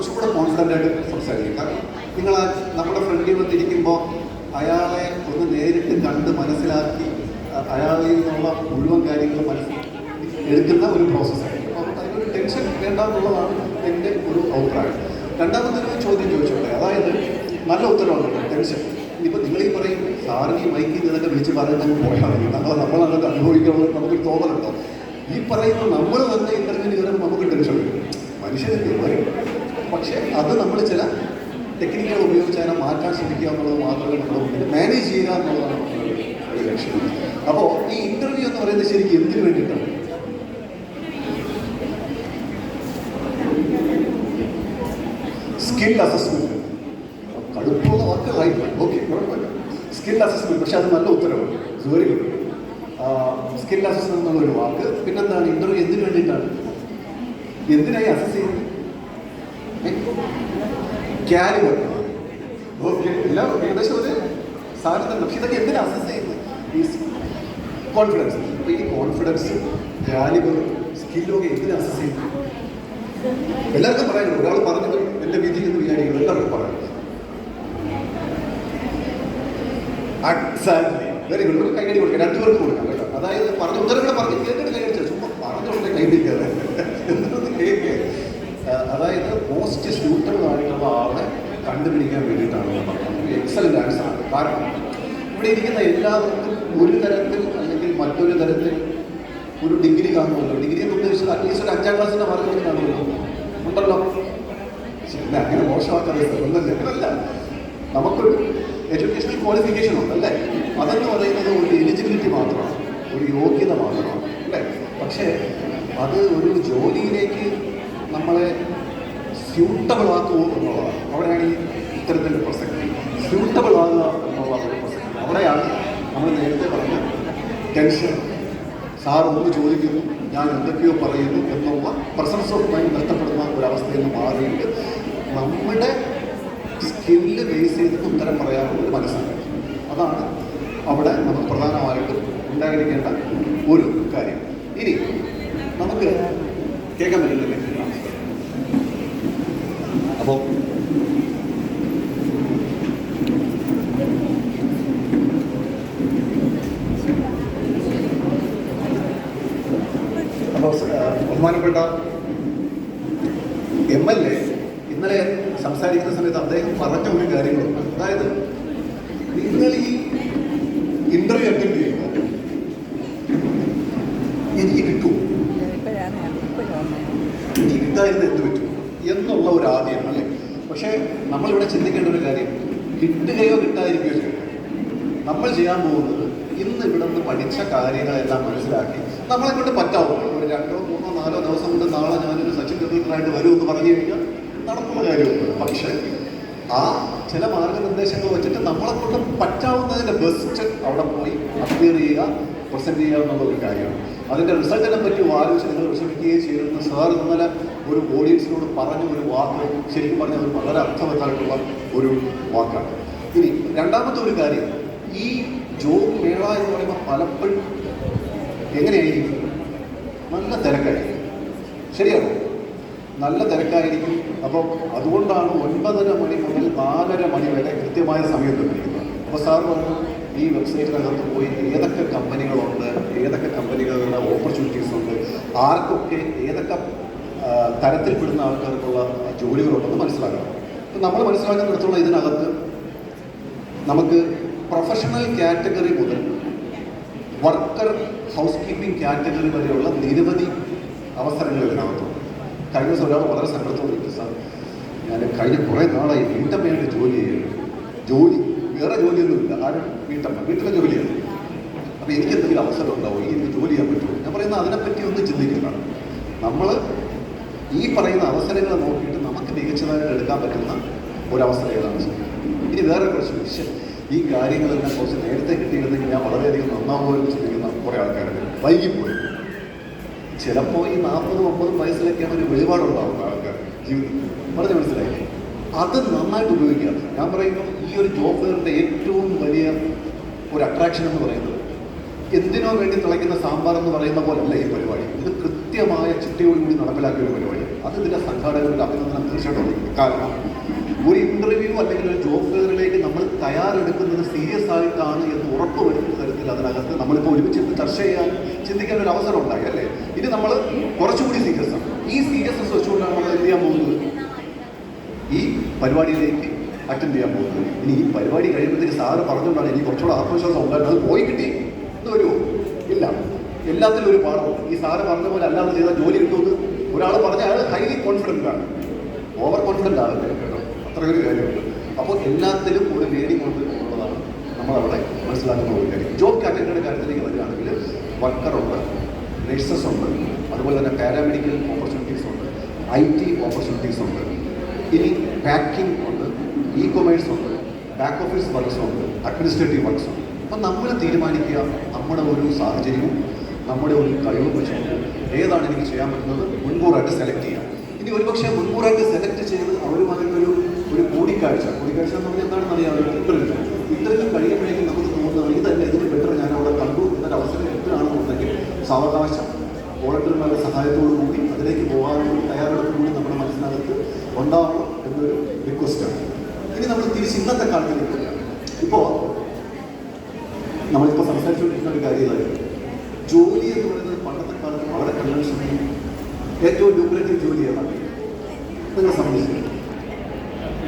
കുറച്ചും കൂടെ കോൺഫിഡൻ്റ് ആയിട്ട് സംസാരിക്കും. കാരണം നിങ്ങൾ നമ്മുടെ ഫ്രണ്ടിൽ വന്നിരിക്കുമ്പോൾ അയാളെ ഒന്ന് നേരിട്ട് കണ്ട് മനസ്സിലാക്കി അയാളിൽ നിന്നുള്ള മുഴുവൻ കാര്യങ്ങൾ എടുക്കുന്ന ഒരു പ്രോസസ്സാണ്. അപ്പോൾ അതിനൊരു ടെൻഷൻ വേണ്ട എന്നുള്ളതാണ് എൻ്റെ ഒരു അഭിപ്രായം. രണ്ടാമതൊരു ചോദ്യം ചോദിച്ചോട്ടെ, അതായത് നല്ല ഉത്തരവാണ് ടെൻഷൻ. ഇനിയിപ്പോൾ നിങ്ങളീ പറയും സാറിന് ഈ മൈക്കിൽ നിന്നൊക്കെ വിളിച്ച് പറയുന്നത് പോയാൽ നമ്മളത് അനുഭവിക്കാനുള്ള നമുക്കൊരു തോന്നലുണ്ടോ? ഈ പറയുന്ന നമ്മൾ തന്നെ ഇൻ്റർവ്യൂവിന് കയറുമ്പോൾ നമുക്ക് ടെൻഷൻ വരും, മനുഷ്യരല്ലേ വരും. പക്ഷേ അത് നമ്മൾ ചില ടെക്നിക്കുകൾ ഉപയോഗിച്ച് അതിനെ മാറ്റാൻ ശ്രമിക്കുക എന്നുള്ളത് മാത്രമേ നമ്മുടെ മുന്നിൽ മാനേജ് ചെയ്യുക എന്നുള്ളതാണ് നമ്മുടെ ഒരു ലക്ഷ്യം. അപ്പോൾ ഈ ഇൻ്റർവ്യൂ എന്ന് പറയുന്നത് ശരിക്കും എന്തിനു വേണ്ടിയിട്ടാണ്? Skill assessment. കടുപ്പുള്ള വാക്ക് റൈറ്റ്, ഓക്കെ, കുഴപ്പമില്ല. സ്കിൽ അസസ്മെൻറ്റ്, പക്ഷെ അത് നല്ല ഉത്തരവാണ്, വെരി ഗുഡ്. സ്കിൽ അസസ്മെൻറ്റ് എന്നുള്ളൊരു വാക്ക്. പിന്നെന്താണ് ഇൻ്റർവ്യൂ എന്തിനു വേണ്ടിയിട്ടാണ്? എന്തിനായി അസസ് ചെയ്യുന്നത്? കാലിബർ. ഓക്കെ, എല്ലാം ഏകദേശം ഒരു സാധനം. പക്ഷെ ഇതൊക്കെ എന്തിനാണ് അസസ് ചെയ്യുന്നത്? ഈ കോൺഫിഡൻസ്. അപ്പോൾ ഈ കോൺഫിഡൻസ്, കാലിബർ, സ്കില്ലൊക്കെ എന്തിനാണ് അസസ് ചെയ്യുന്നത്? എല്ലാവർക്കും പറയാനുള്ളൂ. ഒരാൾ പറഞ്ഞത് എൻ്റെ വിധി എന്ന് വിചാരിക്കുന്നു, എല്ലാവർക്കും പറയാം. Exactly, very good. ഒരു കൈയടി കൊടുക്കാം, രണ്ടുപേർക്ക് കൊടുക്കാം കേട്ടോ. അതായത് പറഞ്ഞ ഉത്തരവിടെ പറഞ്ഞ് കേട്ടിട്ട് കൈയടിച്ചാൽ ചുമ്മാ പറഞ്ഞുകൊണ്ട് കൈയടിക്കാതെ എന്തൊന്ന് കേൾക്കുക. അതായത് മോസ്റ്റ് സ്യൂട്ടബിൾ ആയിട്ടുള്ള ആളെ കണ്ടുപിടിക്കാൻ വേണ്ടിയിട്ടാണ് ഞാൻ പറഞ്ഞത്. എക്സലൻ്റ് ആൻസറാണ്. കാരണം ഇവിടെ ഇരിക്കുന്ന എല്ലാവർക്കും ഒരു തരത്തിൽ അല്ലെങ്കിൽ മറ്റൊരു തരത്തിൽ ഒരു ഡിഗ്രി കാണുമല്ലോ. ഡിഗ്രി എന്ന് ഉദ്ദേശിച്ചത് അറ്റ്ലീസ്റ്റ് ഒരു 5ാം ക്ലാസ്സിൻ്റെ മാർക്ക് കാണുമല്ലോ, ഉണ്ടല്ലോ. ശരി, അങ്ങനെ മോശമാക്കാതെ ഒന്നല്ലേ, അങ്ങനല്ല. നമുക്കൊരു എഡ്യൂക്കേഷണൽ ക്വാളിഫിക്കേഷൻ ഉണ്ടല്ലേ. അതെന്ന് പറയുന്നത് ഒരു എലിജിബിലിറ്റി മാത്രമാണ്, ഒരു യോഗ്യത മാത്രമാണ് അല്ലേ. പക്ഷേ അത് ഒരു ജോലിയിലേക്ക് നമ്മളെ സ്യൂട്ടബിൾ ആക്കുമോ എന്നുള്ളതാണ്. അവിടെയാണ് ഈ ഇത്തരത്തിൻ്റെ പ്രസക്തി. സ്യൂട്ടബിൾ ആകുക എന്നുള്ള ഒരു പ്രസക്തി അവിടെയാണ്. നമ്മൾ നേരത്തെ പറഞ്ഞ ടെൻഷൻ, സാർ ഒന്ന് ചോദിക്കുന്നു ഞാൻ എന്തൊക്കെയോ പറയുന്നു എന്നുള്ള പ്രസൻസ് ഓഫ് മൈൻഡ് നഷ്ടപ്പെടുന്ന ഒരവസ്ഥയിൽ നിന്ന് മാറിയിട്ട് നമ്മുടെ സ്കില്ല് ബേസ് ചെയ്തിട്ട് ഉത്തരം പറയാനുള്ളൊരു മനസ്സാണ്. അതാണ് അവിടെ നമുക്ക് പ്രധാനമായിട്ടും ഉണ്ടായിരിക്കേണ്ട ഒരു കാര്യം. ഇനി നമുക്ക് കേൾക്കാൻ പറ്റുന്നില്ലേ? അപ്പോൾ ബഹുമാനപ്പെട്ട MLA ഇന്നലെ സംസാരിക്കുന്ന സമയത്ത് അദ്ദേഹം പറഞ്ഞ ഒരു കാര്യങ്ങളുണ്ട്. അതായത് നിങ്ങൾ ഈ ഇന്റർവ്യൂ അറ്റൻഡ് ചെയ്യുമ്പോൾ എനിക്ക് കിട്ടുമോ, എനിക്ക് കിട്ടായിരുന്നു എന്ത് പറ്റും എന്നുള്ള ഒരു ആദ്യം അല്ലേ. പക്ഷേ നമ്മളിവിടെ ചിന്തിക്കേണ്ട ഒരു കാര്യം, കിട്ടുകയോ കിട്ടാതിരിക്കുകയോ ചെയ്യും. നമ്മൾ ചെയ്യാൻ പോകുന്നത് ഇന്ന് ഇവിടെ നിന്ന് പഠിച്ച കാര്യങ്ങളെല്ലാം മനസ്സിലാക്കി നമ്മളെ കൊണ്ട് പറ്റാവുള്ളൂ. ഒരു 2, 3, 4 ദിവസം കൊണ്ട് നാളെ ഞാനൊരു സച്ചിൻ ടെണ്ടുൽക്കറായിട്ട് വരുമെന്ന് പറഞ്ഞു കഴിഞ്ഞാൽ നടക്കുന്ന കാര്യമൊന്നുമില്ല. പക്ഷേ ആ ചില മാർഗനിർദ്ദേശങ്ങൾ വെച്ചിട്ട് നമ്മളെ കൊണ്ട് പറ്റാവുന്നതിൻ്റെ ബെസ്റ്റ് അവിടെ പോയി അപ്പിയർ ചെയ്യുക, പ്രസൻറ്റ് ചെയ്യുക എന്നുള്ള ഒരു കാര്യമാണ്. അതിൻ്റെ റിസൾട്ടിനെ പറ്റി ആലോചിച്ച് നിങ്ങൾ വിഷമിക്കുകയും ചെയ്യുന്ന സാർ ഇന്നലെ ഒരു ഓഡിയൻസിനോട് പറഞ്ഞ ഒരു വാക്ക് ശരിക്കും പറഞ്ഞാൽ ഒരു വളരെ അർത്ഥവത്തായിട്ടുള്ള ഒരു വാക്കാണ്. ഇനി രണ്ടാമത്തെ ഒരു കാര്യം, ഈ ജോബ് മേള എന്ന് പറയുമ്പോൾ പലപ്പോഴും എങ്ങനെയായിരിക്കും? നല്ല തിരക്കായിരിക്കും, ശരിയാണോ? നല്ല തിരക്കായിരിക്കും. അപ്പം അതുകൊണ്ടാണ് 9:30 മണി മുതൽ 4:30 മണി വരെ കൃത്യമായ സമയത്ത് വിളിക്കുന്നത്. അപ്പോൾ സാർ പറഞ്ഞു ഈ വെബ്സൈറ്റിനകത്ത് പോയി ഏതൊക്കെ കമ്പനികളുണ്ട്, ഏതൊക്കെ കമ്പനികളുടെ ഓപ്പർച്യൂണിറ്റീസ് ഉണ്ട്, ആർക്കൊക്കെ ഏതൊക്കെ തരത്തിൽപ്പെടുന്ന ആൾക്കാർക്കുള്ള ജോലികളുണ്ടെന്ന് മനസ്സിലാക്കണം. അപ്പം നമ്മൾ മനസ്സിലാക്കുന്നിടത്തോളം ഇതിനകത്ത് നമുക്ക് പ്രൊഫഷണൽ കാറ്റഗറി മുതൽ വർക്കർ ഹൗസ് കീപ്പിംഗ് കാറ്റഗറി വരെയുള്ള നിരവധി അവസരങ്ങൾ ഇതിനകത്തുണ്ട്. കഴിഞ്ഞ ദിവസം ഒരാൾ വളരെ സങ്കടത്തോടെ ഇരിക്കും, സാർ ഞാൻ കഴിഞ്ഞ കുറേ നാളായി വീട്ടമ്മയുടെ ജോലി ചെയ്യുന്നു. ജോലി വേറെ ജോലിയൊന്നുമില്ല, ആരും വീട്ടിലെ ജോലിയാണ്. അപ്പോൾ എനിക്ക് എന്തെങ്കിലും അവസരം ഉണ്ടാവും, എനിക്ക് ജോലി ചെയ്യാൻ പറ്റുമോ? ഞാൻ പറയുന്നത് അതിനെപ്പറ്റി ഒന്ന് ചിന്തിക്കുന്നതാണ്. നമ്മൾ ഈ പറയുന്ന അവസരങ്ങൾ നോക്കിയിട്ട് നമുക്ക് മികച്ചതായിട്ട് എടുക്കാൻ പറ്റുന്ന ഒരവസരം ഏതാണ്? ഇനി വേറെ കുറച്ച് വിഷയം, ഈ കാര്യങ്ങളെല്ലാം കുറച്ച് നേരത്തെ കിട്ടിയിരുന്നെങ്കിൽ ഞാൻ വളരെയധികം നന്നാവുമെന്ന് ചിന്തിക്കുന്ന കുറേ ആൾക്കാരുണ്ട്. വൈകിപ്പോയി ചിലപ്പോൾ ഈ 40-50 വയസ്സിലൊക്കെയാണ് ഒരു വെളിപാടുണ്ടാവുന്ന ആൾക്കാർ ജീവിതത്തിൽ. പറഞ്ഞ് മനസ്സിലായി, അത് നന്നായിട്ട് ഉപയോഗിക്കുക. ഞാൻ പറയുമ്പോൾ ഈ ഒരു ജോബ് ഫെയറിൻ്റെ ഏറ്റവും വലിയ ഒരു അട്രാക്ഷൻ എന്ന് പറയുന്നത് എന്തിനോ വേണ്ടി തിളയ്ക്കുന്ന സാമ്പാർ എന്ന് പറയുന്ന പോലല്ല ഈ പരിപാടി. ഇത് കൃത്യമായ ചിട്ടയോടുകൂടി നടപ്പിലാക്കിയ ഒരു പരിപാടിയാണ്. അത് ഇതിൻ്റെ സംഘാടകരുടെ അഭിനന്ദനം തീർച്ചയായിട്ടും ഉണ്ട്. കാരണം ഒരു ഇൻ്റർവ്യൂ അല്ലെങ്കിൽ ഒരു ജോബ് ഫെയറിലേക്ക് നമ്മൾ തയ്യാറെടുക്കുന്നത് സീരിയസ് ആയിട്ടാണ് എന്ന് ഉറപ്പ് വരുന്ന തരത്തിൽ അതിനകത്ത് നമ്മളിപ്പോൾ ഒരുമിച്ച് ചർച്ച ചെയ്യാൻ ചിന്തിക്കാൻ ഒരു അവസരം ഉണ്ടായി അല്ലേ. ഇത് നമ്മൾ കുറച്ചുകൂടി സീരിയസ് ആണ്. ഈ സീരിയസ്നെസ് വെച്ചുകൊണ്ടാണ് നമ്മൾ എന്ത് ചെയ്യാൻ പോകുന്നത്, ഈ പരിപാടിയിലേക്ക് അറ്റൻഡ് ചെയ്യാൻ പോകുന്നത്. ഇനി ഈ പരിപാടി കഴിയുമ്പോഴത്തേക്ക് സാറ് പറഞ്ഞുകൊണ്ടാണ് എനിക്ക് കുറച്ചുകൂടെ ആത്മവിശ്വാസം ഉണ്ടായിരുന്നു. അത് പോയി കിട്ടി എന്ന് വരുമോ? ഇല്ല. എല്ലാത്തിലും ഒരു പാഠമുണ്ട്. ഈ സാറ് പറഞ്ഞ പോലെ അല്ലാതെ ചെയ്താൽ ജോലി കിട്ടുമെന്ന് ഒരാൾ പറഞ്ഞാൽ അയാൾ ഹൈലി കോൺഫിഡൻ്റ് ആണ്. ഓവർ കോൺഫിഡൻ്റ് ആകട്ടെ കേട്ടോ, അത്രയൊരു കാര്യമുണ്ട്. അപ്പോൾ എല്ലാത്തിലും ഒരു ലേഡി കോൺഫിഡൻസ് ഉള്ളതാണ് നമ്മളവിടെ മനസ്സിലാക്കുന്ന ഒരു കാര്യം. ജോബ് കാറ്റഗറിയുടെ കാര്യത്തിലേക്ക് വരികയാണെങ്കിൽ വർക്കറുണ്ട്, നഴ്സസ് ഉണ്ട്, അതുപോലെ തന്നെ പാരാമെഡിക്കൽ ഓപ്പർച്യൂണിറ്റീസ് ഉണ്ട്, IT ഓപ്പർച്യൂണിറ്റീസ് ഉണ്ട്, ഇനി പാക്കിംഗ് ഉണ്ട്, ഇ-കൊമേഴ്സ് ഉണ്ട്, ബാക്ക് ഓഫീസ് വർക്ക്സ് ഉണ്ട്, അഡ്മിനിസ്ട്രേറ്റീവ് വർക്ക്സ് ഉണ്ട്. അപ്പം നമ്മൾ തീരുമാനിക്കുക നമ്മുടെ ഒരു സാഹചര്യവും നമ്മുടെ ഒരു കഴിവും വെച്ചുകൊണ്ട് ഏതാണ് എനിക്ക് ചെയ്യാൻ പറ്റുന്നത് മുൻകൂറായിട്ട് സെലക്ട് ചെയ്യാം. ഇനി ഒരുപക്ഷെ മുൻകൂറായിട്ട് സെലക്ട് ചെയ്ത് അവരുമായിട്ടൊരു കൂടിക്കാഴ്ച എന്ന് പറഞ്ഞാൽ എന്താണെന്ന് അറിയാം, ഇൻ്റർവ്യൂ കഴിയുമ്പോഴേക്കും നമുക്ക് തോന്നുന്നത് ഇതല്ല, ഇതിന് ബെറ്റർ ഞാൻ അവിടെ കണ്ടു എന്നൊരു അവസരം എത്രയാണെന്നുണ്ടെങ്കിൽ സാവകാശം വോളണ്ടിയർമാരുടെ സഹായത്തോടു കൂടി അതിലേക്ക് പോകാനുള്ള തയ്യാറെടുപ്പ് കൂടി നമ്മുടെ മനസ്സിനകത്ത് ഉണ്ടാവണം എന്നൊരു റിക്വസ്റ്റാണ്. ഇനി നമ്മൾ തിരിച്ച് ഇന്നത്തെ കാലത്തിലേക്ക് വരിക. ഇപ്പോൾ നമ്മളിപ്പോൾ സംസാരിച്ചുകൊണ്ടിരിക്കുന്ന ഒരു കാര്യം ഇതായിരുന്നു, ജോലി എന്ന് പറയുന്നത് പണ്ടത്തെ കാലത്ത് വളരെ കൺവെൻഷനൽ ഏറ്റവും ലൂക്രേറ്റീവ് ജോലി ഏതാണ് നിങ്ങളെ സംബന്ധിച്ച്?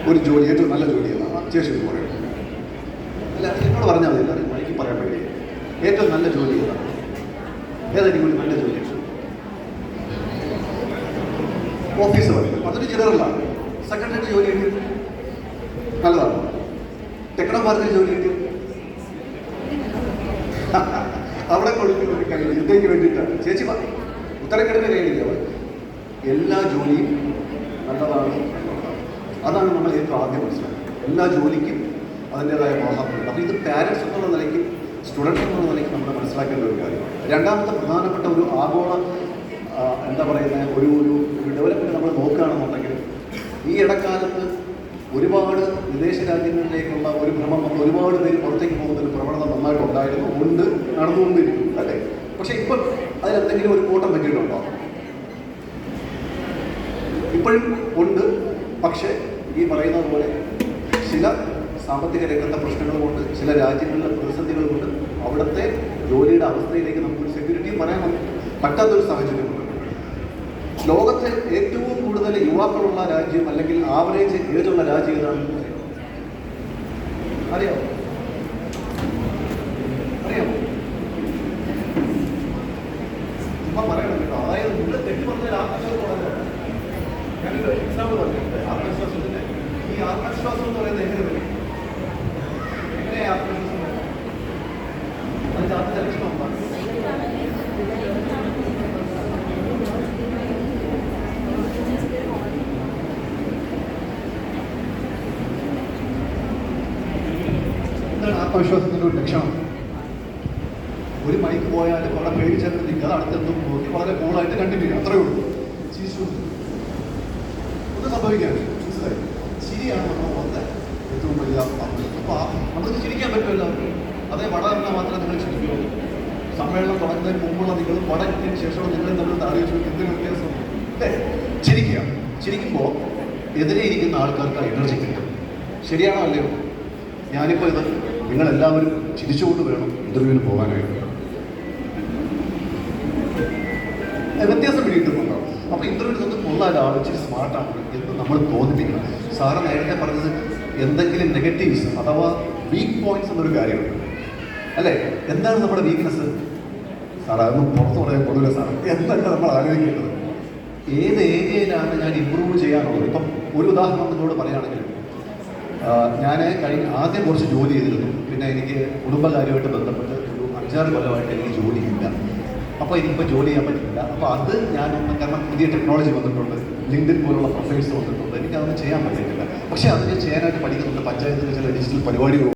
ഒരു ജോലി ഏറ്റവും നല്ല ജോലി ഏതാണ്? ശേഷം പറയും. അല്ല എന്നോട് പറഞ്ഞാൽ മതി, എല്ലാവരും എനിക്ക് പറയാൻ കഴിയും. ഏറ്റവും നല്ല ജോലി ഏതാണ്? ഏതായിരിക്കും ഒരു നല്ല ജോലി? ഓഫീസ് വർക്ക്, അതൊരു ജനറലാണ്. സെക്രട്ടറിയുടെ ജോലി കിട്ടി നല്ലതാണ്. ടെക്നോമാർക്കിൽ ജോലി കിട്ടി അവിടെ കൊടുക്കുന്ന ഒരു കയ്യിൽ യുദ്ധയ്ക്ക് വേണ്ടിയിട്ടാണ്. ചേച്ചി ഉത്തരക്കിഴക്ക് കഴിയില്ല. എല്ലാ ജോലിയും നല്ലതാണ്. അതാണ് നമ്മൾ ഏറ്റവും ആദ്യം മനസ്സിലാക്കുന്നത്. എല്ലാ ജോലിക്കും അതിൻ്റെതായ മഹാത്മ്യമുണ്ട്. അപ്പോൾ ഇത് പാരൻസ് എന്നുള്ള നിലയ്ക്ക് സ്റ്റുഡൻസ് എന്നുള്ള നിലയ്ക്ക് നമ്മൾ മനസ്സിലാക്കേണ്ട ഒരു കാര്യമാണ്. രണ്ടാമത്തെ പ്രധാനപ്പെട്ട ഒരു ആഗോള എന്താ പറയുന്നത് ഒരു ഡെവലപ്മെൻറ്റ് നമ്മൾ നോക്കുകയാണെന്നുണ്ടെങ്കിൽ ഈ ഇടക്കാലത്ത് ഒരുപാട് വിദേശ രാജ്യങ്ങളിലേക്കുള്ള ഒരു ഭ്രമം വന്ന് ഒരുപാട് പേര് പുറത്തേക്ക് പോകുന്ന ഒരു പ്രവണത നന്നായിട്ടുണ്ടായിരുന്നു, ഉണ്ട്, നടന്നുകൊണ്ടിരിക്കുന്നു അല്ലേ. പക്ഷേ ഇപ്പം അതിലെന്തെങ്കിലും ഒരു കൂട്ടം പറ്റിയിട്ടുണ്ടോ? ഇപ്പോഴും ഉണ്ട്. പക്ഷേ ഈ പറയുന്നത് പോലെ ചില സാമ്പത്തിക രംഗത്തെ പ്രശ്നങ്ങൾ കൊണ്ട്, ചില രാജ്യങ്ങളിലെ പ്രതിസന്ധികൾ കൊണ്ട് അവിടുത്തെ ജോലിയുടെ അവസ്ഥയിലേക്ക് നമുക്കൊരു സെക്യൂരിറ്റിയും പറയാൻ പറ്റാത്തൊരു സാഹചര്യമുണ്ട്. ലോകത്തെ ഏറ്റവും കൂടുതൽ യുവാക്കളുള്ള രാജ്യം അല്ലെങ്കിൽ ആവറേജ് ഏജുള്ള രാജ്യം ഏതാണെന്ന് അറിയാമോ? അറിയാമോ? ചുമ്മാ പറയണം കേട്ടോ. അതായത് നിങ്ങൾ തെറ്റ് പറഞ്ഞാൽ ആത്മവിശ്വാസം. ഞാനൊരു എക്സാമ്പിൾ പറഞ്ഞിട്ടുണ്ട് ആത്മവിശ്വാസത്തിന്റെ. ഈ ആത്മവിശ്വാസം എന്ന് പറയുന്നത് എങ്ങനെ വരും? എങ്ങനെയാ ആത്മവിശ്വാസം വരും? അതിന്റെ ആദ്യത്തെ ലക്ഷണം എന്താണ്? ആത്മവിശ്വാസത്തിൻ്റെ ഒരു ലക്ഷണം. ഒരു മൈക്ക് പോയാൽ വളരെ പേടിച്ചെന്ന് നിൽക്കുക, അടുത്തെന്തും നോക്കി വളരെ കൂളായിട്ട് കണ്ടിന്യൂ ചെയ്യുക, അത്രയേ ഉള്ളൂ. ഒന്നും സംഭവിക്കാൻ മനസ്സിലായി. ശരിയാണ് നമ്മൾ വന്ന ഏറ്റവും വലിയ ആത്മവിശ്വാസം. അപ്പോൾ നമുക്ക് ചിരിക്കാൻ പറ്റുമല്ലോ. അതേ വട എന്നാൽ മാത്രമേ നിങ്ങൾ ചിരിക്കുള്ളൂ. സമ്മേളനം തുടങ്ങുന്നതിന് മുമ്പുള്ള നിങ്ങളും വട കിട്ടിയതിന് ശേഷമുള്ള നിങ്ങളും തമ്മിൽ ആലോചിച്ചു എന്തിനു വ്യത്യാസം അല്ലേ? ചിരിക്കുക. ചിരിക്കുമ്പോൾ എതിരെ ഇരിക്കുന്ന ആൾക്കാർക്ക് എനർജി കിട്ടും. ശരിയാണോ അല്ലയോ? ഞാനിപ്പോൾ ഇത് നിങ്ങളെല്ലാവരും ചിരിച്ചുകൊണ്ട് വേണം ഇൻ്റർവ്യൂവിന് പോകാനായിട്ട്. വ്യത്യാസം പിടിയിട്ടുണ്ടോ? അപ്പോൾ ഇൻ്റർവ്യൂ നിന്ന് ഉള്ള ഒരാൾ ഇച്ചിരി സ്മാർട്ടാണ് എന്ന് നമ്മൾ തോന്നിപ്പിക്കണം. സാറ് നേരത്തെ പറഞ്ഞത് എന്തെങ്കിലും നെഗറ്റീവ്സ് അഥവാ വീക്ക് പോയിന്റ്സ് എന്നൊരു കാര്യമുണ്ട് അല്ലേ? എന്താണ് നമ്മുടെ വീക്ക്നെസ്? സാർ അതൊന്നും പുറത്തു പറയാൻ കൊള്ളില്ല സാർ. എന്തൊക്കെ നമ്മൾ ആലോചിക്കേണ്ടത്? ഏത് ഏരിയയിലാണ് ഞാൻ ഇമ്പ്രൂവ് ചെയ്യാനുള്ളത്? ഇപ്പം ഒരു ഉദാഹരണം നിങ്ങളോട് പറയുകയാണെങ്കിൽ, ഞാൻ ആദ്യം കുറച്ച് ജോലി ചെയ്തിരുന്നു. പിന്നെ എനിക്ക് കുടുംബകാര്യമായിട്ട് ബന്ധപ്പെട്ട് ഒരു 5-6 കൊല്ലമായിട്ട് എനിക്ക് ജോലിയില്ല. അപ്പോൾ എനിക്കിപ്പോൾ ജോലി ചെയ്യാൻ പറ്റില്ല. അപ്പോൾ അത് ഞാനൊന്ന്, കാരണം പുതിയ ടെക്നോളജി വന്നിട്ടുണ്ട്, ലിങ്ക്ഡിൻ പോലുള്ള പ്രൊഫൈൽസ് വന്നിട്ടുണ്ട്, എനിക്കതൊന്നും ചെയ്യാൻ പറ്റിയിട്ടില്ല. പക്ഷേ അതിന് ചെയ്യാനായിട്ട് പഠിക്കുന്നുണ്ട്. പഞ്ചായത്തിൽ ചില ഡിജിറ്റൽ പരിപാടികൾ